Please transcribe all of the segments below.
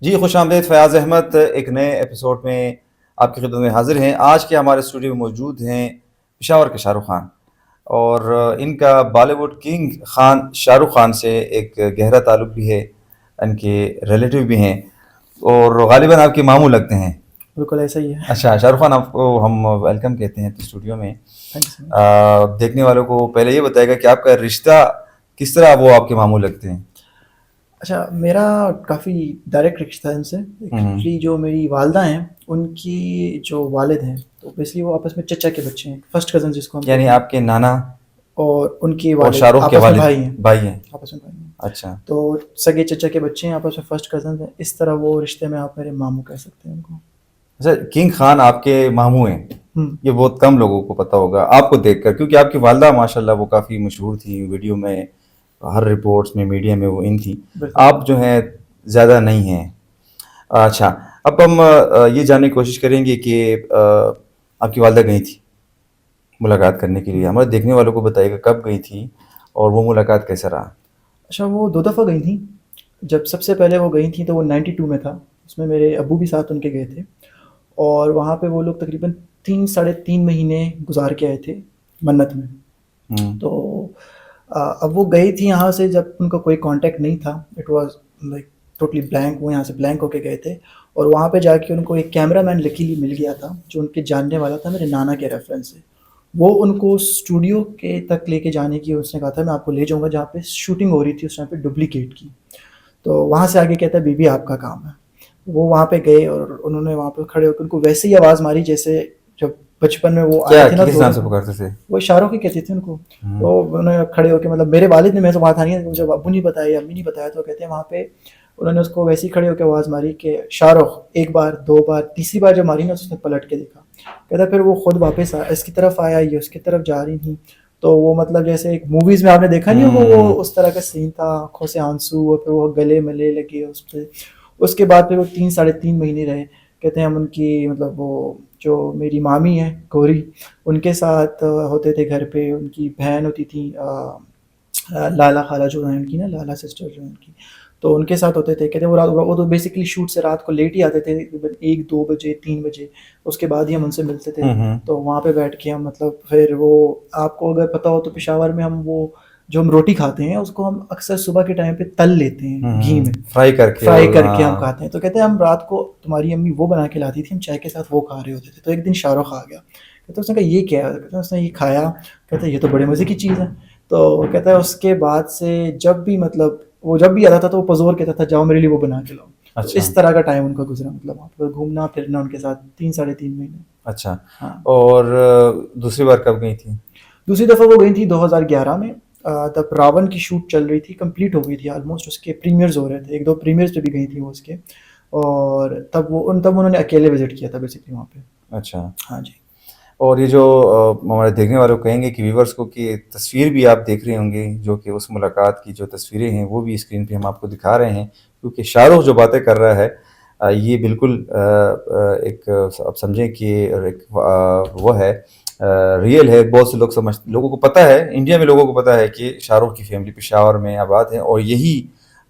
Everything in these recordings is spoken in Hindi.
जी, खुशामदीद फ़याज़ अहमद एक नए एपिसोड में आपकी खिदमत में हाज़िर हैं। आज के हमारे स्टूडियो में मौजूद हैं पेशावर के शाहरुख़ ख़ान और इनका बॉलीवुड किंग ख़ान शाहरुख़ ख़ान से एक गहरा ताल्लुक़ भी है, इनके रिलेटिव भी हैं और ग़ालिबन आपके मामू लगते हैं। बिल्कुल ऐसा ही है। अच्छा, शाहरुख़ ख़ान आपको हम वेलकम कहते हैं तो स्टूडियो में। Thank you so much. देखने वालों को पहले ये बताइएगा कि आपका रिश्ता किस तरह वो आपके मामू लगते हैं? अच्छा, मेरा काफ़ी डायरेक्ट रिश्ता है इनसे। एक्चुअली जो मेरी वालदा हैं, उनकी जो वालिद हैं, तो बेसिकली वो आपस में चचा के बच्चे हैं, फर्स्ट कज़न जिसको हम यानी कहते हैं। आपके नाना और उनके और वालिद शाहरुख़ के आपस में वालिद भाई हैं, भाई हैं। आपस में भाई हैं। अच्छा। तो सगे चचा के बच्चे हैं, आपस में फर्स्ट कज़न्स हैं। इस तरह वो रिश्ते में आप मेरे मामू कह सकते हैं उनको। अच्छा, किंग खान आपके मामू हैं, हुँ, ये बहुत कम लोगों को पता होगा आपको देखकर, क्योंकि आपकी वालदा माशाल्लाह वो काफ़ी मशहूर थी, वीडियो में, हर रिपोर्ट्स में, मीडिया में वो इन थी। बिल्कुल। आप जो हैं ज़्यादा नहीं हैं। अच्छा, अब हम ये जानने की कोशिश करेंगे कि आपकी वालदा गई थी मुलाकात करने के लिए। हुँ। हमारे देखने वालों को बताइएगा कब गई थी और वो मुलाकात कैसा रहा? अच्छा, वो 2 दफ़ा गई थीं। जब सबसे पहले वो गई थीं तो वो 92 में था। उसमें मेरे अब्बू भी साथ उनके गए थे। और वहाँ पे वो लोग तकरीबन 3 साढ़े 3 महीने गुज़ार के आए थे मन्नत में। हुँ। तो अब वो गई थी यहाँ से, जब उनका कोई कॉन्टैक्ट नहीं था। It was like totally blank, वो यहाँ से ब्लैंक होके गए थे। और वहाँ पे जाके उनको एक कैमरामैन लकीली मिल गया था, जो उनके जानने वाला था मेरे नाना के रेफ़रेंस से। वो उनको स्टूडियो के तक लेके जाने की उसने कहा था, मैं आपको ले जाऊँगा जहाँ पे शूटिंग हो रही थी उस टाइम पे डुप्लीकेट की। तो वहाँ से आगे कहता है बीबी आपका काम है। वो वहाँ पे गए और उन्होंने वहाँ पे खड़े होकर उनको वैसे ही आवाज़ मारी जैसे जब बचपन में वो आए क्या थे ना किस नाम से थोड़ा-सा। पुकारते थे? वो शाहरुख ही कहते थे उनको। हुँ। तो उन्होंने खड़े होके, मतलब मेरे वालिद ने, मेरे से बात आ रही है, मुझे अब्बू नहीं बताया या अम्मी नहीं बताया, तो कहते हैं वहाँ पे उन्होंने उसको वैसे ही खड़े होके आवाज़ मारी कि शाहरुख, 1 बार, 2 बार, तीसरी बार जब मारी ना, तो उसने पलट के देखा। कहता फिर वो खुद वापस आया, इसकी तरफ आया, ये उसकी तरफ जा रही थी। तो वो मतलब जैसे एक मूवीज़ में आपने देखा नहीं होगा, वो हुँ। उस तरह का सीन था, आँखों से आंसू और फिर वो गले मिलने लगे उसपे। उसके बाद फिर वो 3 साढ़े 3 महीने रहे। कहते हैं हम उनकी, मतलब वो जो मेरी मामी हैं गौरी, उनके साथ होते थे घर पे। उनकी बहन होती थी लाला खाला जो हैं उनकी ना, लाला सिस्टर जो हैं उनकी, तो उनके साथ होते थे। कहते हैं वो तो बेसिकली शूट से रात को लेट ही आते थे, तकरीबन 1-2 बजे, 3 बजे। उसके बाद ही हम उनसे मिलते थे। हुँ, हुँ। तो वहाँ पे बैठ के हम, मतलब फिर वो, आपको अगर पता हो तो पेशावर में हम वो जो हम रोटी खाते हैं उसको हम अक्सर सुबह के टाइम पे तल लेते हुँ, हैं घी हुँ। में। फ्राई करके फ्राई और करके हम हाँ। खाते हैं। तो कहते हैं हम रात को तुम्हारी अम्मी वो बना के लाती थी, हम चाय के साथ वो खा रहे होते थे। तो एक दिन शाहरुख आ गया। कहते उसने कहा ये क्या है? कहते उसने ये खाया। कहते ये तो बड़े मज़े की चीज़ है। तो कहता है उसके बाद से जब भी, मतलब वो जब भी आता था तो वो पज़ोर कहता था जाओ मेरे लिए वो बना के लाओ। तो अच्छा, इस तरह का टाइम उनका गुज़रा, मतलब वहाँ पर घूमना फिरना उनके साथ 3 साढ़े 3 महीने। अच्छा। हाँ। और दूसरी बार कब गई थी? दूसरी दफ़ा वो गई थी 2011 में। तब रावण की शूट चल रही थी, कंप्लीट हो गई थी ऑलमोस्ट, उसके प्रीमियर्स हो रहे थे। 1-2 प्रीमियर्स पे भी गई थी वो उसके। और तब उन्होंने अकेले विज़िट किया था बेसिकली वहाँ पे। अच्छा। हाँ जी। और ये जो हमारे देखने वालों को कहेंगे कि व्यूअर्स को कि तस्वीर भी आप देख रहे होंगे, जो कि उस मुलाकात की जो तस्वीरें हैं, वो भी स्क्रीन पे हम आपको दिखा रहे हैं। क्योंकि शाहरुख जो बातें कर रहा है ये बिल्कुल एक आप समझें कि और एक वो है रियल है। बहुत से लोगों को पता है, इंडिया में लोगों को पता है कि शाहरुख की फैमिली पेशावर में आबाद है और यही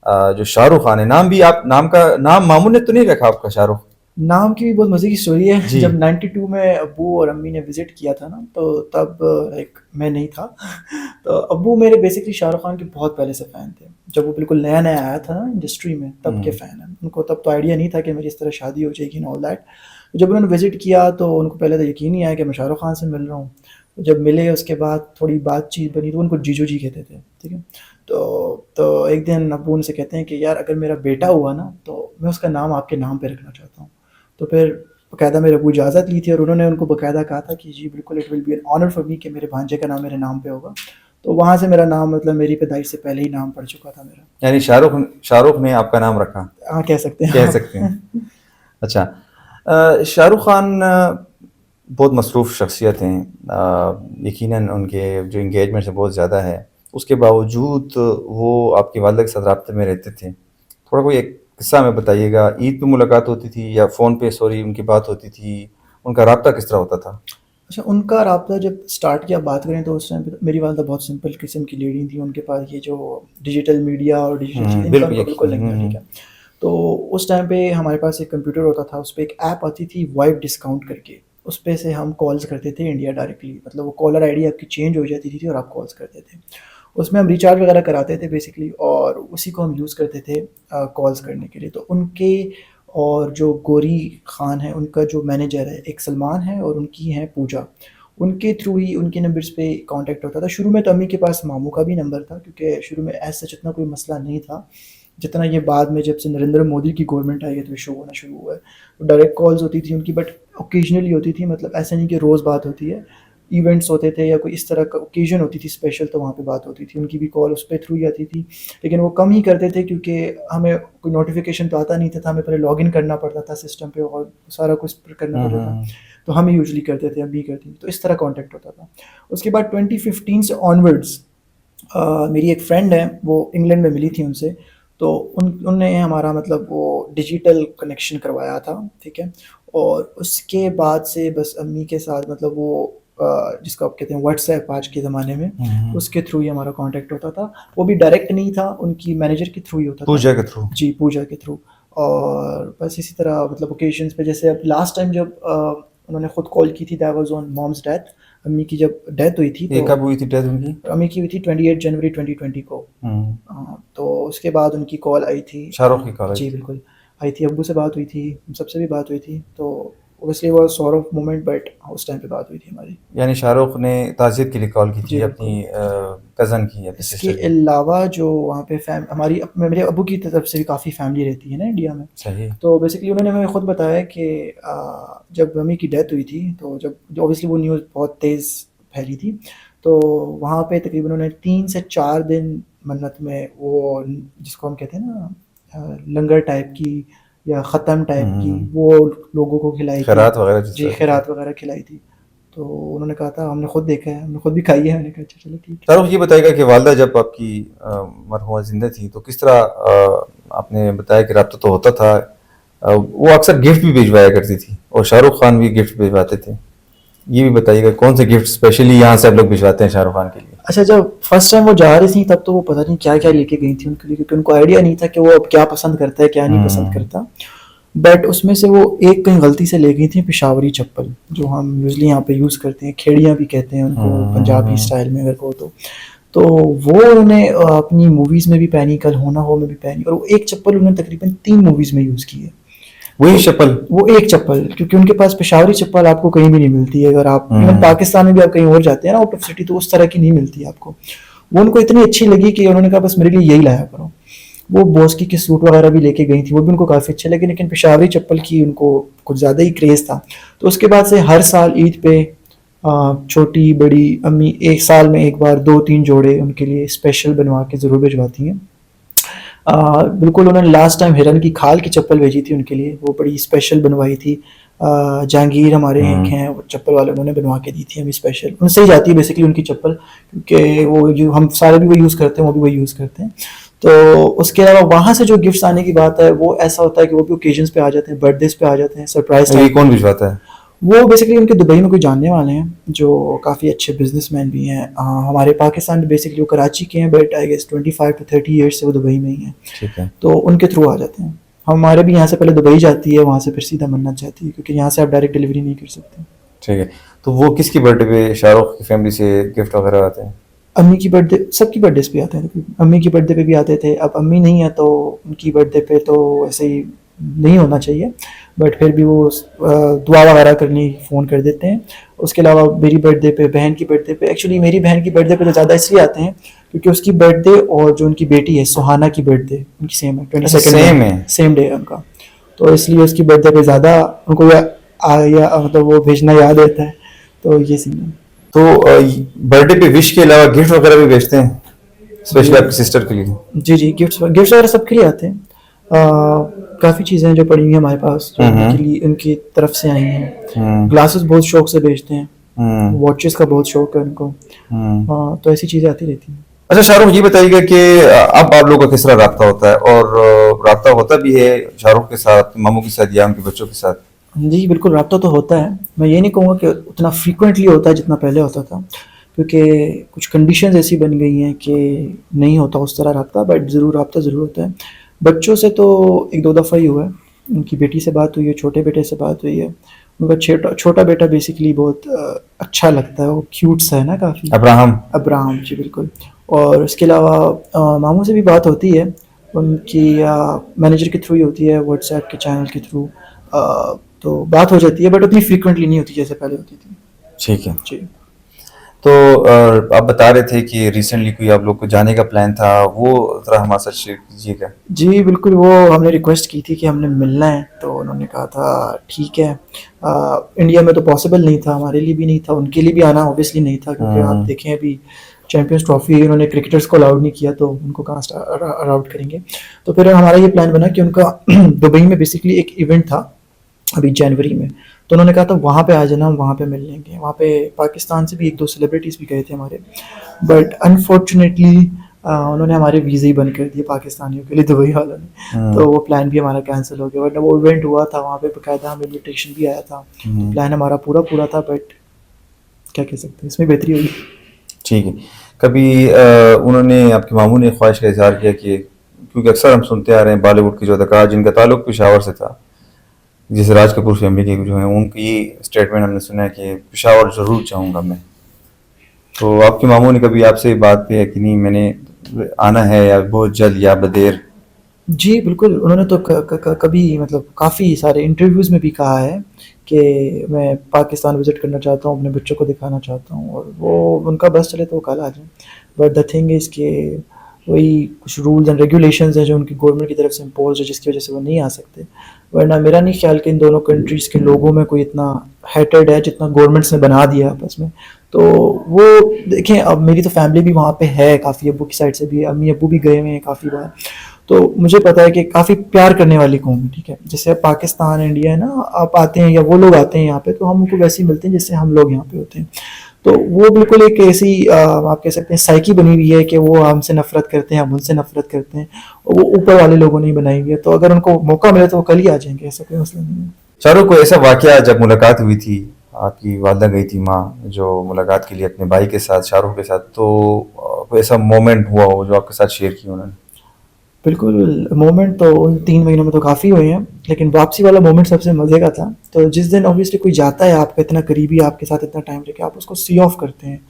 जो शाहरुख खान है, नाम भी आप नाम मामू ने तो नहीं रखा आपका शाहरुख? नाम की भी बहुत मज़े की स्टोरी है। जी। जब 92 में अब्बू और अम्मी ने विज़िट किया था ना, तो तब लाइक मैं नहीं था। तो अब्बू मेरे बेसिकली शाहरुख खान के बहुत पहले से फ़ैन थे। जब वो बिल्कुल नया-नया आया था ना इंडस्ट्री में, तब के हुँ। फ़ैन हैं। उनको तब तो आइडिया नहीं था कि मेरी इस तरह शादी हो जाएगी एंड ऑल दैट। जब उन्होंने विज़िट किया तो उनको पहले तो यकीन नहीं आया कि मैं शाहरुख खान से मिल रहा हूँ। तो जब मिले उसके बाद थोड़ी बातचीत बनी, तो उनको जीजू जी कहते थे, ठीक है? तो एक दिन अब्बू उनसे कहते हैं कि यार अगर मेरा बेटा हुआ ना, तो मैं उसका नाम आपके नाम पे रखना चाहता हूँ। तो फिर बाकायदा मेरे अब्बू इजाज़त ली थी और उन्होंने उनको बाकायदा कहा था कि जी बिल्कुल, it will be an honour for me कि मेरे भांजे का नाम मेरे नाम पे होगा। तो वहाँ से मेरा नाम, मतलब मेरी पैदाइश से पहले ही नाम पड़ चुका था मेरा। यानी शाहरुख ने आपका नाम रखा, हाँ, कह सकते हैं कह आप। सकते हैं। अच्छा, शाहरुख खान बहुत मसरूफ़ शख्सियत हैं। यकीनन उनके जो एंगेजमेंट्स हैं बहुत ज़्यादा है। उसके बावजूद वो आपकी वालिदा के साथ राब्ते में रहते थे। थोड़ा कोई एक किस्सा हमें बताइएगा। ईद पे मुलाकात होती थी या फ़ोन पे सॉरी उनकी बात होती थी? उनका राब्ता किस तरह होता था? अच्छा, उनका राब्ता जब स्टार्ट की आप बात करें तो उस टाइम पे तो मेरी वालिदा बहुत सिंपल किस्म की लेडी थी। उनके पास ये जो डिजिटल मीडिया और डिजिटल चीज़ें, इनका बिल्कुल उनको बिल्कुल यकीन नहीं था, ठीक है? तो उस टाइम पे हमारे पास एक कंप्यूटर होता था, उस पे एक ऐप आती थी वाइब डिस्काउंट करके, उस पे से हम कॉल्स करते थे इंडिया डायरेक्टली, मतलब वो कॉलर आईडी आपकी चेंज हो जाती थी और आप कॉल्स करते थे। उसमें हम रिचार्ज वगैरह कराते थे बेसिकली, और उसी को हम यूज़ करते थे कॉल्स करने के लिए। तो उनके और जो गौरी खान है उनका जो मैनेजर है, एक सलमान है और उनकी हैं पूजा, उनके थ्रू ही उनके नंबर्स पे कांटेक्ट होता था। शुरू में तो अम्मी के पास मामू का भी नंबर था, क्योंकि शुरू में ऐसा इतना कोई मसला नहीं था जितना ये बाद में जब से नरेंद्र मोदी की गवर्नमेंट आई है तो शो होना शुरू हुआ है। तो डायरेक्ट कॉल्स होती थी उनकी, बट ओकेजनली होती थी, मतलब ऐसा नहीं कि रोज़ बात होती है। इवेंट्स होते थे या कोई इस तरह का ओकेजन होती थी स्पेशल, तो वहाँ पे बात होती थी। उनकी भी कॉल उस पे थ्रू ही आती थी, लेकिन वो कम ही करते थे क्योंकि हमें कोई नोटिफिकेशन तो आता नहीं था, हमें पहले लॉगिन करना पड़ता था सिस्टम पे और सारा कुछ करना पड़ता था। तो हम ही यूजली करते थे, हम भी करती थी, तो इस तरह कांटेक्ट होता था। उसके बाद 2015 से ऑनवर्ड्स मेरी एक फ्रेंड है, वो इंग्लैंड में मिली थी उनसे, तो उनने हमारा मतलब वो डिजिटल कनेक्शन करवाया था, ठीक है। और उसके बाद से बस अम्मी के साथ मतलब वो जिसको आप कहते हैं व्हाट्सएप आज के ज़माने में, उसके थ्रू ही हमारा कांटेक्ट होता था। वो भी डायरेक्ट नहीं था, उनकी मैनेजर के थ्रू ही होता था। पूजा के थ्रू। जी, पूजा के थ्रू। और बस इसी तरह मतलब ओकेजन्स पे, जैसे अब लास्ट टाइम जब उन्होंने खुद कॉल की थी, that was on mom's death. अम्मी की जब डेथ हुई थी, ये तो कब हुई थी डेथ उनकी? अम्मी की हुई थी 28 जनवरी 2020 को। तो उसके बाद उनकी कॉल आई थी, शाहरुख की कॉल आई जी थी। बिल्कुल आई थी। अब्बू से बात हुई थी, हम सबसे भी बात हुई थी, तो ओबियसली वो सॉर ऑफ मोमेंट, बट उस टाइम पे बात हुई थी हमारी। यानी शाहरुख ने ताज़ियत के लिए कॉल की जी थी बिल्कुल। अपनी कज़न की, अपनी इसके सिस्टर की। अलावा जो वहाँ पे हमारी मेरे अब्बू की तरफ से भी काफ़ी फैमिली रहती है ना इंडिया में। सही। तो बेसिकली उन्होंने हमें खुद बताया कि जब मम्मी की डेथ हुई थी, तो जब ऑब्वियसली वो न्यूज़ बहुत तेज़ फैली थी, तो वहाँ पे तकरीबन उन्होंने 3 से 4 दिन मन्नत में वो जिसको हम कहते हैं ना लंगर टाइप की या ख़त्म टाइप की, वो लोगों को खिलाई थी। खैरात वगैरह जिस जी, तरह की। खैरात वगैरह खिलाई थी। तो उन्होंने कहा था, हमने खुद देखा है, हमने खुद भी खाई है। मैंने कहा अच्छा चलो ठीक है। शाहरुख ये बताइएगा कि वालदा जब आपकी मरहुमा जिंदा थी तो किस तरह आपने बताया कि रब्ता तो होता था, वो अक्सर गिफ्ट भी भिजवाया करती थी और शाहरुख खान भी गिफ्ट भिजवाते थे। ये भी बताइएगा कौन से गिफ्ट स्पेशली यहाँ से आप लोग भिजवाते हैं शाहरुख खान के लिए? अच्छा, जब फर्स्ट टाइम वो जा रही थी तब तो वो पता नहीं क्या क्या लेके गई थी उनके लिए, क्योंकि उनको आइडिया नहीं था कि वो अब क्या पसंद करता है क्या नहीं पसंद करता। बट उसमें से वो एक कहीं गलती से ले गई थी पेशावरी चप्पल, जो हम यूजली यहाँ पे यूज़ करते हैं, खेड़ियाँ भी कहते हैं उनको पंजाबी स्टाइल में अगर को तो वो उन्होंने अपनी मूवीज़ में भी पहनी, कल होना हो में भी पहनी, और वो एक चप्पल उन्होंने तकरीबन 3 मूवीज़ में यूज़ की है। वही चप्पल? वो एक चप्पल, क्योंकि उनके पास पेशावरी चप्पल आपको कहीं भी नहीं मिलती है। अगर आप इवन पाकिस्तान में भी आप कहीं और जाते हैं ना आउट ऑफ सिटी, तो उस तरह की नहीं मिलती है आपको। वो उनको इतनी अच्छी लगी कि उन्होंने कहा बस मेरे लिए यही लाया करो। वो बोस्की के सूट वगैरह भी लेके गई थी, वो भी उनको काफ़ी अच्छे लगे, लेकिन पेशावरी चप्पल की उनको कुछ ज़्यादा ही क्रेज़ था। तो उसके बाद से हर साल ईद पे छोटी बड़ी अम्मी एक साल में एक बार 2-3 जोड़े उनके लिए स्पेशल बनवा के ज़रूर भिजवाती हैं। बिल्कुल, उन्होंने लास्ट टाइम हिरन की खाल की चप्पल भेजी थी उनके लिए, वो बड़ी स्पेशल बनवाई थी। जहांगीर हमारे एक हैं, वो चप्पल वाले, उन्होंने बनवा के दी थी हमें स्पेशल। उनसे ही जाती है बेसिकली उनकी चप्पल, क्योंकि वो जो हम सारे भी वही यूज़ करते हैं, वो भी वही यूज़ करते हैं। तो उसके अलावा वहाँ से जो गिफ्ट्स आने की बात है, वो ऐसा होता है कि वो भी ओकेजन्स पे आ जाते हैं, बर्थडेज पे आ जाते हैं, सरप्राइज। ये कौन भिजवाता है? वो बेसिकली उनके दुबई में कोई जानने वाले हैं जो काफ़ी अच्छे बिजनेसमैन भी हैं। हमारे पाकिस्तान में बेसिकली वो कराची के हैं, but I guess 25 to 30 years से वो दुबई में ही हैं। ठीक है। तो उनके थ्रू आ जाते हैं। हमारे भी यहाँ से पहले दुबई जाती है, वहाँ से फिर सीधा मन्नत जाती है, क्योंकि यहाँ से आप डायरेक्ट डिलीवरी नहीं कर सकते। ठीक है। तो वो किसकी बर्थडे पे शाहरुख की फैमिली से गिफ्ट वगैरह आते हैं? अम्मी की बर्थडे, सबकी बर्थडेज पे आते हैं। अम्मी की बर्थडे पे भी आते थे। अब अम्मी नहीं है तो उनकी बर्थडे पे तो ऐसे ही नहीं होना चाहिए, बट फिर भी वो दुआ वगैरह करनी फ़ोन कर देते हैं। उसके अलावा मेरी बर्थडे पे, बहन की बर्थडे पे, एक्चुअली मेरी बहन की बर्थडे पे तो ज़्यादा इसलिए आते हैं क्योंकि उसकी बर्थडे और जो उनकी बेटी है सुहाना की बर्थडे उनकी सेम है, 22 सेम है? सेम डे है उनका। तो इसलिए उसकी बर्थडे पे ज़्यादा उनको मतलब वो भेजना याद रहता है, तो ये सीन है। तो बर्थडे पे विश के अलावा गिफ्ट वगैरह भी भेजते हैं स्पेशली आपकी सिस्टर के लिए? जी, गिफ्ट्स वगैरह सबके लिए आते हैं। काफ़ी चीज़ें हैं जो पड़ी हुई हैं हमारे पास, जो उनके लिए उनकी तरफ से आई हैं। ग्लासेस बहुत शौक से भेजते हैं, वॉचेस का बहुत शौक है उनको। तो ऐसी चीज़ें आती रहती हैं। अच्छा शाहरुख, ये बताइएगा कि अब आप लोगों का किस तरह रब्ता होता है, और रब्ता होता भी है शाहरुख के साथ, मामू के साथ या उनके बच्चों के साथ? जी बिल्कुल, रब्ता तो होता है। मैं ये नहीं कहूँगा कि उतना फ्रीक्वेंटली होता है जितना पहले होता था, क्योंकि कुछ कंडीशंस ऐसी बन गई हैं कि नहीं होता उस तरह रब्ता, बट ज़रूर रब्ता ज़रूर होता है। बच्चों से तो एक दो दफ़ा ही हुआ है। उनकी बेटी से बात हुई है, छोटे बेटे से बात हुई है। उनका छोटा बेटा बेसिकली बहुत अच्छा लगता है, वो क्यूट सा है ना काफ़ी। अब्राहम। अब्राहम जी, बिल्कुल। और उसके अलावा मामू से भी बात होती है, उनकी मैनेजर के थ्रू ही होती है, व्हाट्सएप के चैनल के थ्रू। तो बात हो जाती है, बट उतनी फ्रीक्वेंटली नहीं होती जैसे पहले होती थी। ठीक है। जी। तो आप बता रहे थे कि रिसेंटली कोई आप लोग को जाने का प्लान था, वो ज़रा हमारे साथ शेयर कीजिएगा। जी, बिल्कुल, वो हमने रिक्वेस्ट की थी कि हमने मिलना है, तो उन्होंने कहा था ठीक है। इंडिया में तो पॉसिबल नहीं था, हमारे लिए भी नहीं था, उनके लिए भी आना ऑब्वियसली नहीं था, क्योंकि आप देखें अभी चैंपियंस ट्रॉफी उन्होंने क्रिकेटर्स को अलाउड नहीं किया, तो उनको कहाँ अलाउड करेंगे। तो फिर हमारा ये प्लान बना कि उनका दुबई में बेसिकली एक इवेंट था अभी जनवरी में, तो उन्होंने कहा था वहाँ पे आ जाना, हम वहाँ पे मिल लेंगे। वहाँ पे पाकिस्तान से भी एक दो सेलिब्रिटीज़ भी गए थे हमारे, बट अनफॉर्चुनेटली उन्होंने हमारे वीज़े ही बंद कर दिए पाकिस्तानियों के लिए, दुबई वालों ने। तो वो प्लान भी हमारा कैंसिल हो गया, वरना वो इवेंट हुआ था वहाँ पे, बाकायदा हमें इन्विटेशन भी आया था। तो प्लान हमारा पूरा था, बट क्या कह सकते हैं, इसमें बेहतरी होगी। ठीक है। कभी उन्होंने, आपके मामू ने ख्वाहिश का इजहार किया कि, क्योंकि अक्सर हम सुनते आ रहे हैं बॉलीवुड के जो अदाकार जिनका ताल्लुक पेशावर से था, जैसे राज कपूर फैमिली के जो हैं, उनकी स्टेटमेंट हमने सुना है कि पेशावर ज़रूर चाहूँगा मैं। तो आपके मामू ने कभी आपसे बात की है कि नहीं मैंने आना है, या बहुत जल्द या बदेर? जी, बिल्कुल, उन्होंने तो कभी मतलब काफ़ी सारे इंटरव्यूज़ में भी कहा है कि मैं पाकिस्तान विज़िट करना चाहता हूँ, अपने बच्चों को दिखाना चाहता हूँ, और वो उनका बस चले तो वो कल आ जाएँ। बट द थिंग इज़ कि वही कुछ रूल्स एंड रेगुलेशंस हैं जो उनकी गवर्नमेंट की तरफ से इम्पोज़ है, जिसकी वजह से वो नहीं आ सकते। वरना मेरा नहीं ख्याल कि इन दोनों कंट्रीज़ के लोगों में कोई इतना हेटेड है जितना गवर्नमेंट्स ने बना दिया आपस में। तो वो देखें, अब मेरी तो फैमिली भी वहाँ पे है काफ़ी, अब्बू की साइड से भी, अम्मी अब्बू भी गए हुए हैं काफ़ी बार। तो मुझे पता है कि काफ़ी प्यार करने वाली कौम है, ठीक है। जैसे अब पाकिस्तान, इंडिया है ना, आप आते हैं या वो लोग आते हैं यहाँ पे, तो हम उनको वैसे ही मिलते हैं जैसे हम लोग यहाँ पे होते हैं। तो वो बिल्कुल एक ऐसी आप कह सकते हैं साइकी बनी हुई है कि वो हमसे नफरत करते हैं, हम उनसे नफरत करते हैं, और वो ऊपर वाले लोगों ने ही बनाई हुई है। तो अगर उनको मौका मिले तो वो कल ही आ जाएंगे, ऐसा कोई मसला नहीं है। शाहरुख, को ऐसा वाकया जब मुलाकात हुई थी, आपकी वालदा गई थी माँ जो मुलाकात के लिए अपने भाई के साथ, शाहरुख के साथ, तो कोई ऐसा मोमेंट हुआ हो जो आपके साथ शेयर किया उन्होंने? बिल्कुल, मोमेंट तो उन 3 महीनों में तो काफ़ी हुए हैं, लेकिन वापसी वाला मोमेंट सबसे मज़े का था। तो जिस दिन ऑब्वियसली कोई जाता है आपका इतना करीबी, आपके साथ इतना टाइम लेके, आप उसको सी ऑफ करते हैं।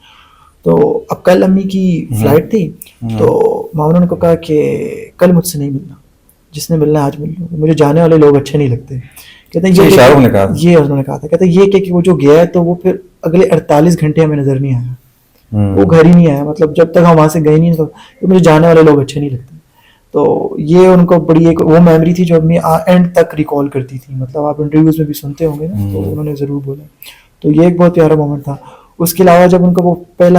तो अब कल अम्मी की फ्लाइट थी, तो मामा ने उनको कहा कि कल मुझसे नहीं मिलना, जिसने मिलना है आज मिल लो, मुझे जाने वाले लोग अच्छे नहीं लगते। कहते हैं ये शाहरुख ने कहा? ये उन्होंने कहा था। कहते हैं ये कि वो जो गया है तो वो फिर अगले 48 घंटे हमें नज़र नहीं आया, वो घर ही नहीं आया, मतलब जब तक हम वहाँ से गए नहीं, तो मुझे जाने वाले लोग अच्छे नहीं लगते। तो ये उनको बड़ी एक वो मेमोरी थी जो अम्मी एंड तक रिकॉल करती थी, मतलब आप इंटरव्यूज़ में भी सुनते होंगे ना, तो उन्होंने ज़रूर बोला। तो ये एक बहुत प्यारा मोमेंट था। उसके अलावा जब उनको वो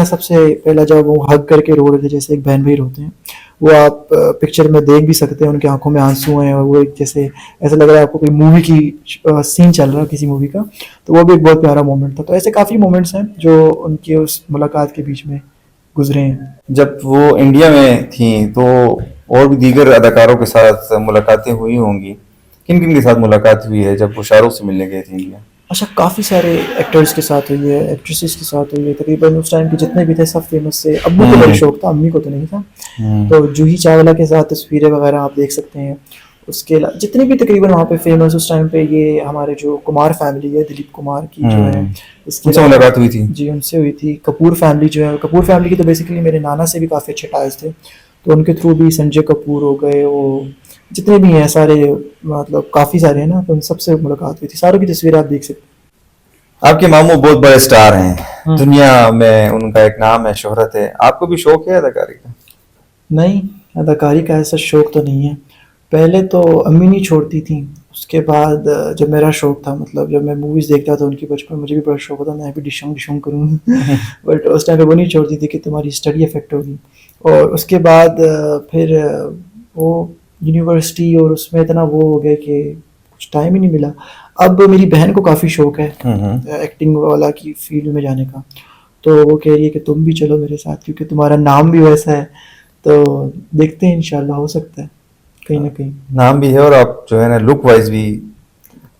सबसे पहला जब वो हग करके रो रहे थे, जैसे एक बहन भाई रोते हैं, वो आप पिक्चर में देख भी सकते हैं, उनकी आंखों में आंसू हैं, और वो एक जैसे ऐसा लग रहा है आपको कोई मूवी की सीन चल रहा है किसी मूवी का। तो वो भी एक बहुत प्यारा मोमेंट था। तो ऐसे काफ़ी मोमेंट्स हैं जो उनकी उस मुलाकात के बीच में गुजरे हैं। जब वो इंडिया में थी तो और भी दीगर अदाकारों के साथ मुलाकातें हुई होंगी, किन किन के साथ मुलाकात हुई है जब वो शाहरुख से मिलने गए थे इंडिया? अच्छा, काफ़ी सारे एक्टर्स के साथ हुई है, एक्ट्रेसेस के साथ हुई है, तकरीबन उस टाइम के जितने भी थे सब फेमस थे। अब्बू को बड़ा शौक था, अम्मी को तो नहीं था। तो जूही चावला के साथ तस्वीरें वगैरह आप देख सकते हैं। उसके अलावा जितने भी तकरीबन वहाँ पे फेमस उस टाइम पे, ये हमारे जो कुमार फैमिली है, दिलीप कुमार की जो है, इसके उनसे मुलाकात हुई थी? जी, उनसे हुई थी। कपूर फैमिली जो है, कपूर फैमिली की तो बेसिकली मेरे नाना से भी काफ़ी अच्छे टाइज थे, तो उनके थ्रू भी संजय कपूर हो गए, वो जितने भी हैं सारे, मतलब काफ़ी सारे हैं ना, तो उन सबसे मुलाकात हुई थी। सारों की तस्वीरें आप देख सकते हैं। आपके मामू बहुत बड़े स्टार हैं, दुनिया में उनका एक नाम है, शोहरत है। आपको भी शौक है अदाकारी का? नहीं, अदाकारी का ऐसा शौक तो नहीं है। पहले तो अम्मी नहीं छोड़ती थी, उसके बाद जब मेरा शौक था, मतलब जब मैं मूवीज़ देखता था उनकी बचपन, मुझे भी बड़ा शौक होता मैं भी डिशोंग करूँ बट उस टाइम पे वो नहीं छोड़ती थी कि तुम्हारी स्टडी अफेक्ट होगी। और उसके बाद फिर वो यूनिवर्सिटी और उसमें इतना वो हो गया कि कुछ टाइम ही नहीं मिला। अब मेरी बहन को काफ़ी शौक है एक्टिंग वाला की फील्ड में जाने का, तो वो कह रही है कि तुम भी चलो मेरे साथ, क्योंकि तुम्हारा नाम भी वैसा है। तो देखते हैं, इंशाल्लाह हो सकता है कहीं ना कहीं। नाम भी है और आप जो है ना लुक वाइज भी,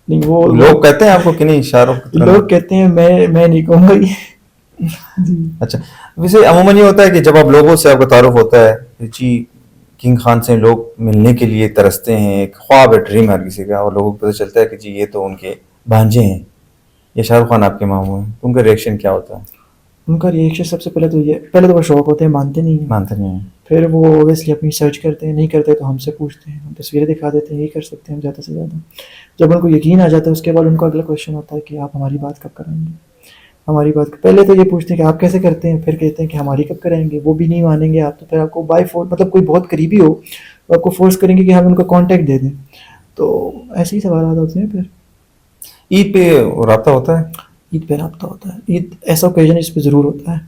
नहीं वो लोग कहते हैं आपको कि नहीं शाहरुख की तरह? लोग कहते हैं, मैं नहीं कहूँगा ये जी। अच्छा, वैसे अमूमन ये होता है कि जब आप लोगों से आपका तारुफ होता है कि जी किंग खान से लोग मिलने के लिए तरसते हैं, एक ख्वाब है, ड्रीम हर किसी का, और लोगों को पता चलता है कि जी ये तो उनके भांजे हैं, ये शाहरुख खान आपके मामू हैं, तो उनका रिएक्शन क्या होता है? उनका रिएक्शन सबसे पहले तो ये, पहले तो वो शौक होते हैं, मानते नहीं हैं। मानते नहीं हैं। फिर वो ऑब्वियसली अपनी सर्च करते हैं, नहीं करते तो हमसे पूछते हैं, हम तस्वीरें दिखा देते हैं, यही कर सकते हैं हम ज़्यादा से ज़्यादा। जब उनको यकीन आ जाता है उसके बाद उनको अगला क्वेश्चन होता है कि आप हमारी बात कब कराएंगे, हमारी बात पहले तो ये पूछते हैं कि आप कैसे करते हैं, फिर कहते हैं कि हमारी कब कराएंगे। वो भी नहीं मानेंगे आप तो फिर आपको बाय फोर्स, मतलब कोई बहुत करीबी हो तो आपको फोर्स करेंगे कि हम उनको कांटेक्ट दे दें। तो ऐसे ही सवाल होते हैं। फिर ईद पे रब्ता होता है? ईद पे रब्ता होता है, ईद ऐसा ओकेजन इस पे ज़रूर होता है।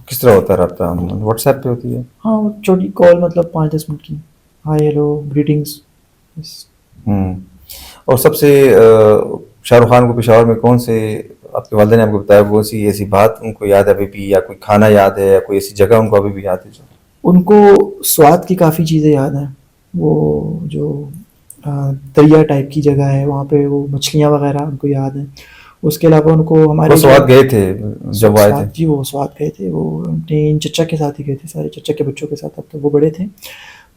किस तरह होता है रब्ता? व्हाट्सएप पे होती है? हाँ, वो छोटी कॉल, मतलब 5-10 मिनट की, हाय हेलो ग्रीटिंग्स बस। हम्म। और सबसे शाहरुख खान को पेशावर में कौन से, आपके वालिद ने आपको बताया, कौन सी ऐसी बात उनको याद है अभी भी, या कोई खाना याद है, या कोई ऐसी जगह उनको अभी भी याद है जो? उनको स्वाद की काफ़ी चीज़ें याद हैं। वो जो दरिया टाइप की जगह है वहाँ पे वो मछलियाँ वगैरह उनको याद हैं। उसके अलावा उनको वो हमारे स्वाद जो गए थे जब वो आए थे? स्वाद, जी वो स्वाद गए थे, वो अपने इन चचा के साथ ही गए थे, सारे चचा के बच्चों के साथ, अब तो वो बड़े थे।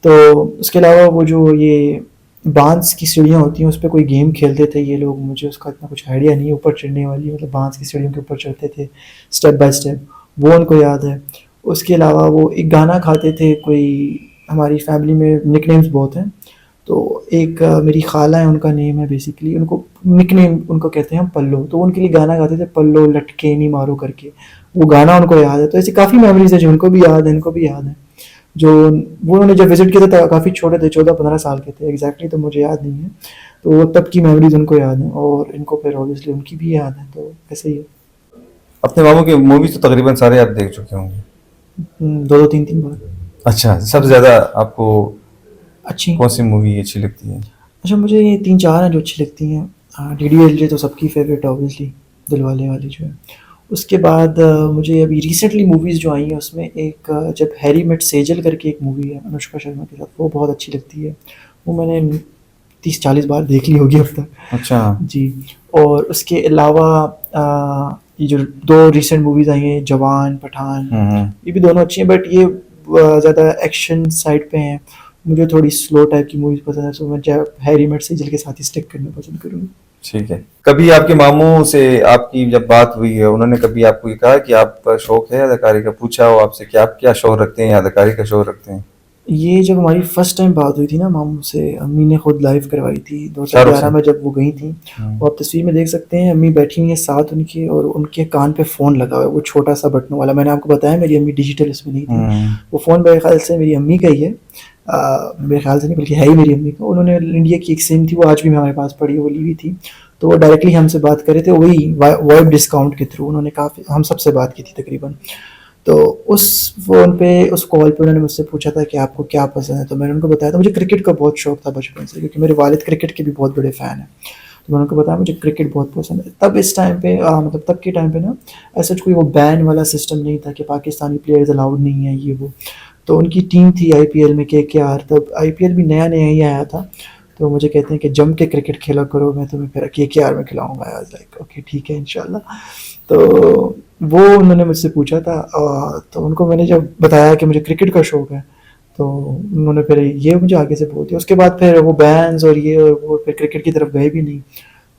तो उसके अलावा वो जो ये बांस की सीढ़ियाँ होती हैं उस पे कोई गेम खेलते थे ये लोग, मुझे उसका इतना कुछ आइडिया नहीं है, ऊपर चढ़ने वाली, मतलब बांस की सीढ़ियों के ऊपर चढ़ते थे स्टेप बाय स्टेप, वो उनको याद है। उसके अलावा वो एक गाना खाते थे कोई, हमारी फैमिली में निकनेम्स बहुत हैं, तो एक मेरी खाला है, उनका नेम है बेसिकली, उनको निकनेम उनको कहते हैं हम पल्लो, तो उनके लिए गाना गाते थे पल्लो लटके नहीं मारो करके, वो गाना उनको याद है। तो ऐसी काफ़ी मेमोरीज है जो उनको भी याद है, इनको भी याद है। जो वो उन्होंने जब विजिट किया था काफ़ी छोटे थे, 14-15 साल के थे एग्जैक्टली, तो मुझे याद नहीं है। तो वो तब की मेमोरीज उनको याद हैं और इनको फिर ऑब्वियसली उनकी भी याद है, तो ऐसे ही है। अपने मामू के मूवीज तो तकरीबन सारे आप देख चुके होंगे। 2-2 3-3 बार। अच्छा, सबसे ज़्यादा आपको अच्छी, कौन सी मूवी अच्छी लगती है? अच्छा मुझे ये 3-4 हैं जो अच्छी लगती हैं। DDLJ तो सबकी फेवरेट है ऑब्वियसली, दिलवाले वाली जो है। उसके बाद मुझे अभी रिसेंटली मूवीज़ जो आई हैं उसमें एक जब हैरी मेट सेजल करके एक मूवी है अनुष्का शर्मा के साथ, वो बहुत अच्छी लगती है। वो मैंने 30-40 बार देख ली होगी अब तक। अच्छा। जी। और उसके अलावा ये जो 2 रिसेंट मूवीज़ आई हैं जवान, पठान, ये भी दोनों अच्छी हैं, बट ये ज़्यादा एक्शन साइड पे हैं। मुझे थोड़ी स्लो टाइप की मूवीज़ पसंद है, तो मैं जब हैरी मेट सेजल के साथ ही स्टिक करना पसंद करूँगा। ठीक है। कभी आपके मामू से आपकी जब बात हुई है, उन्होंने कभी आपको ये कहा कि आपका शौक है अदाकारी का? पूछा हो आपसे कि आप क्या शौक रखते हैं या अदाकारी का शौक रखते हैं? ये जब हमारी फर्स्ट टाइम बात हुई थी ना मामू से, अम्मी ने खुद लाइव करवाई थी शाहरुख 2011 से? में जब वो गई थी। वो आप तस्वीर में देख सकते हैं, अम्मी बैठी हुई है साथ उनके, और उनके कान पे फ़ोन लगा हुआ है, वो छोटा सा बटनों वाला। मैंने आपको बताया मेरी अम्मी डिजिटल इसमें नहीं थी। वो फ़ोन मेरे ख्याल से मेरी अम्मी का ही है, मेरे ख्याल से नहीं बल्कि है ही मेरी अम्मी का। उन्होंने इंडिया की एक सिम थी, वो आज भी हमारे पास पड़ी है, वो ली हुई थी। तो वो डायरेक्टली हमसे बात कर रहे थे, वही वॉइस डिस्काउंट के थ्रू उन्होंने काफ़ी हम सबसे बात की थी तकरीबन। तो उस फ़ोन पे, उस कॉल पे उन्होंने मुझसे पूछा था कि आपको क्या पसंद है, तो मैंने उनको बताया था मुझे क्रिकेट का बहुत शौक था बचपन से, क्योंकि मेरे वालिद क्रिकेट के भी बहुत बड़े फ़ैन हैं। तो मैंने उनको बताया मुझे क्रिकेट बहुत पसंद है। तब इस टाइम पे मतलब तब के टाइम पे ना ऐसा कोई वो बैन वाला सिस्टम नहीं था कि पाकिस्तानी प्लेयर्स अलाउड नहीं है ये वो। तो उनकी टीम थी IPL में KKR, तब IPL भी नया नया ही आया था। तो मुझे कहते हैं कि जम के क्रिकेट खेला करो, मैं तुम्हें फिर KKR में खिलाऊंगा। आई वाज लाइक ओके ठीक है इंशाल्लाह। तो वो उन्होंने मुझसे पूछा था, तो उनको मैंने जब बताया कि मुझे क्रिकेट का शौक है, तो उन्होंने फिर ये मुझे आगे से बोल दिया। उसके बाद फिर वो बैन्स और ये और वो फिर क्रिकेट की तरफ गए भी नहीं,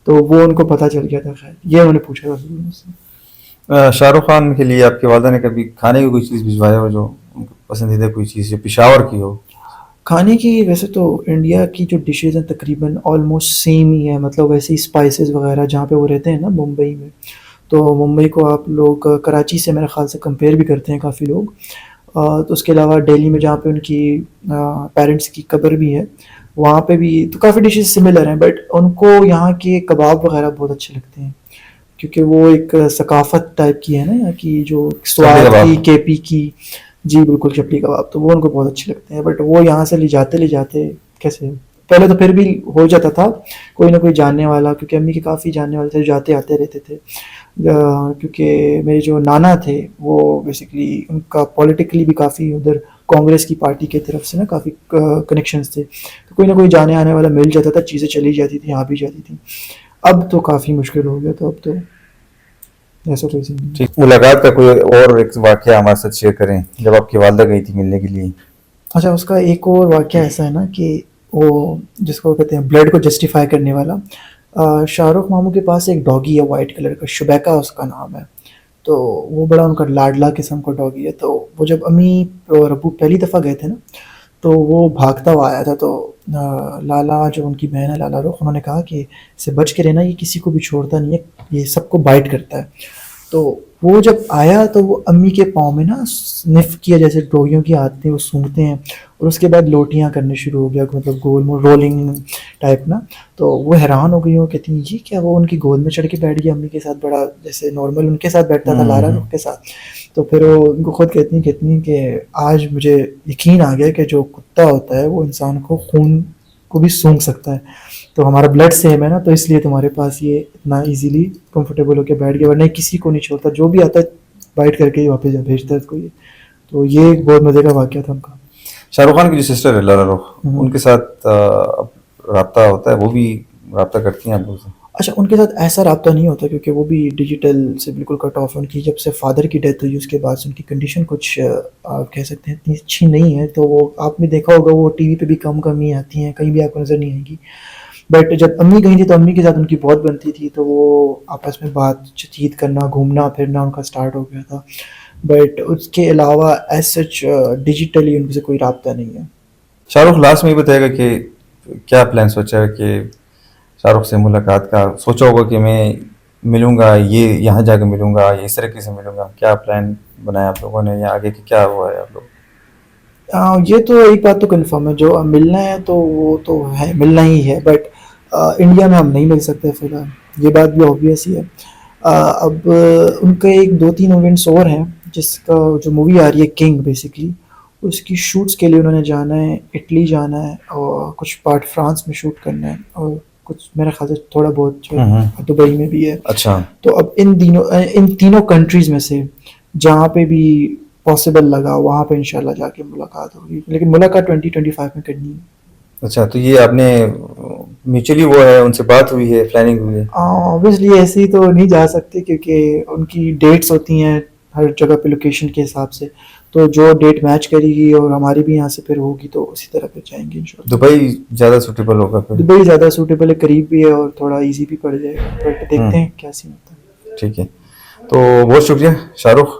तो वो उनको पता चल गया था। खैर ये उन्होंने पूछा था मुझसे। शाहरुख खान के लिए आपके वालिदा ने कभी खाने की कोई चीज़ भिजवाया हो जो उनको पसंदीदा, कोई चीज़ जो पेशावर की हो? खाने की वैसे तो इंडिया की जो डिशेज़ हैं तकरीबन ऑलमोस्ट सेम ही है, मतलब वैसे ही स्पाइसेस वगैरह जहाँ पे वो रहते हैं ना मुंबई में, तो मुंबई को आप लोग कराची से मेरे ख़्याल से कंपेयर भी करते हैं काफ़ी लोग। तो उसके अलावा दिल्ली में जहाँ पे उनकी पेरेंट्स की कब्र भी है, वहाँ पे भी तो काफ़ी डिशेज़ सिमिलर हैं, बट उनको यहाँ के कबाब वगैरह बहुत अच्छे लगते हैं, क्योंकि वो एक सकाफ़त टाइप की है ना यहाँ की, जो चपली स्वाद की, कबाब? KP की। जी बिल्कुल, चपली कबाब तो वो उनको बहुत अच्छे लगते हैं, बट वो यहाँ से ले जाते कैसे, पहले तो फिर भी हो जाता था कोई ना कोई जानने वाला, क्योंकि अम्मी के काफ़ी जानने वाले थे जो जाते आते रहते थे। क्योंकि मेरे जो नाना थे वो बेसिकली उनका पॉलिटिकली भी काफ़ी उधर कांग्रेस की पार्टी की तरफ से ना काफ़ी कनेक्शंस थे, तो कोई ना कोई जाने आने वाला मिल जाता था, चीज़ें चली जाती थी, यहाँ भी जाती थी। अब तो काफ़ी मुश्किल हो गया, तो अब तो ऐसा कोई सीन नहीं है। ठीक, मुलाकात का कोई और एक वाक़या हमारे साथ शेयर करें जब आपकी वालिदा गई थी मिलने के लिए? अच्छा, उसका एक और वाक़या ऐसा है ना कि वो जिसको कहते हैं ब्लड को जस्टिफ़ाई करने वाला, शाहरुख मामू के पास एक डॉगी है वाइट कलर का, शुबैका उसका नाम है। तो वो बड़ा उनका लाडला किस्म का डॉगी है। तो वो जब अम्मी और अब्बू पहली दफ़ा गए थे ना, तो वो भागता हुआ आया था। तो लाला जो उनकी बहन है लाला रुख, उन्होंने कहा कि इससे बच के रहना, ये किसी को भी छोड़ता नहीं है, ये सबको बाइट करता है। तो वो जब आया तो वो अम्मी के पाँव में ना स्निफ़ किया, जैसे डॉगियों की आदतें वो सूंघते हैं, और उसके बाद लोटियाँ करने शुरू हो गया, मतलब गोल में रोलिंग टाइप ना। तो वो हैरान हो गई, वो कहती हैं ये क्या, वो उनकी गोद में चढ़ के बैठ गया अम्मी के साथ, बड़ा जैसे नॉर्मल उनके साथ बैठता था लारा रुख के साथ। तो फिर वो उनको खुद कहती हैं कि आज मुझे यकीन आ गया कि जो कुत्ता होता है वो इंसान को खून को भी सूंघ सकता है। तो हमारा ब्लड सेम है ना, तो इसलिए तुम्हारे पास ये इतना इजीली कंफर्टेबल होकर बैठ गया, वरना ये किसी को नहीं छोड़ता, जो भी आता है बाइट करके ही वापस भेजता है इसको ये। तो ये एक बहुत मज़े का वाक़या था उनका। शाहरुख खान की जो सिस्टर है लारा रुख, हम्म। उनके साथ अब राब्ता होता है, वो भी राब्ता करती हैं आप लोगों से? अच्छा, उनके साथ ऐसा रब्ता नहीं होता क्योंकि वो भी डिजिटल से बिल्कुल कट ऑफ है। उनकी जब से फादर की डेथ हुई उसके बाद से उनकी कंडीशन कुछ आप कह सकते हैं इतनी अच्छी नहीं है। तो वो आपने देखा होगा, वो टीवी पे भी कम कम ही आती हैं, कहीं भी आपको नज़र नहीं आएंगी। बट जब अम्मी गई थी तो अम्मी के साथ उनकी बहुत बनती थी, तो वो आपस में बातचीत करना, घूमना फिरना उनका स्टार्ट हो गया था। बट उसके अलावा एज सच डिजिटली उनसे कोई रब्ता नहीं है। शाहरुख लास्ट में ये बताएगा कि क्या प्लान सोचा है कि शाहरुख से मुलाकात का सोचा होगा कि मैं मिलूंगा, ये यहाँ जाकर मिलूंगा, ये इस तरीके से मिलूंगा, क्या प्लान बनाया आप लोगों ने, या आगे की क्या हुआ है आप लोग? ये तो एक बात तो कंफर्म है, जो अब मिलना है तो वो तो है, मिलना ही है। बट इंडिया में हम नहीं मिल सकते फिलहाल, ये बात भी ऑब्वियस ही है। अब उनके एक दो तीन इवेंट्स और हैं, जिसका जो मूवी आ रही है किंग बेसिकली, उसकी शूट्स के लिए उन्होंने जाना है, इटली जाना है, और कुछ पार्ट फ्रांस में शूट करना है, और कुछ मेरे ख्याल से थोड़ा बहुत जो है दुबई में भी है। अच्छा। तो अब इन तीनों कंट्रीज में से जहाँ पे भी पॉसिबल लगा वहाँ पे इंशाल्लाह जाके मुलाकात होगी, लेकिन मुलाकात 2025 में करनी है। अच्छा, तो ये आपने म्यूचुअली वो है, उनसे बात हुई है, प्लानिंग हुई है? ऑब्वियसली ऐसे ही तो नहीं जा सकते क्योंकि उनकी डेट्स होती हैं हर जगह पे लोकेशन के हिसाब से। तो जो डेट मैच करेगी और हमारी भी यहाँ से फिर होगी तो उसी तरह फिर जाएंगे इंशाल्लाह। दुबई ज़्यादा सूटेबल होगा फिर? दुबई ज़्यादा सूटेबल है, करीब भी है और थोड़ा इजी भी पड़ जाएगा, बट देखते हैं क्या सीन होता है। ठीक है, तो बहुत शुक्रिया शाहरुख।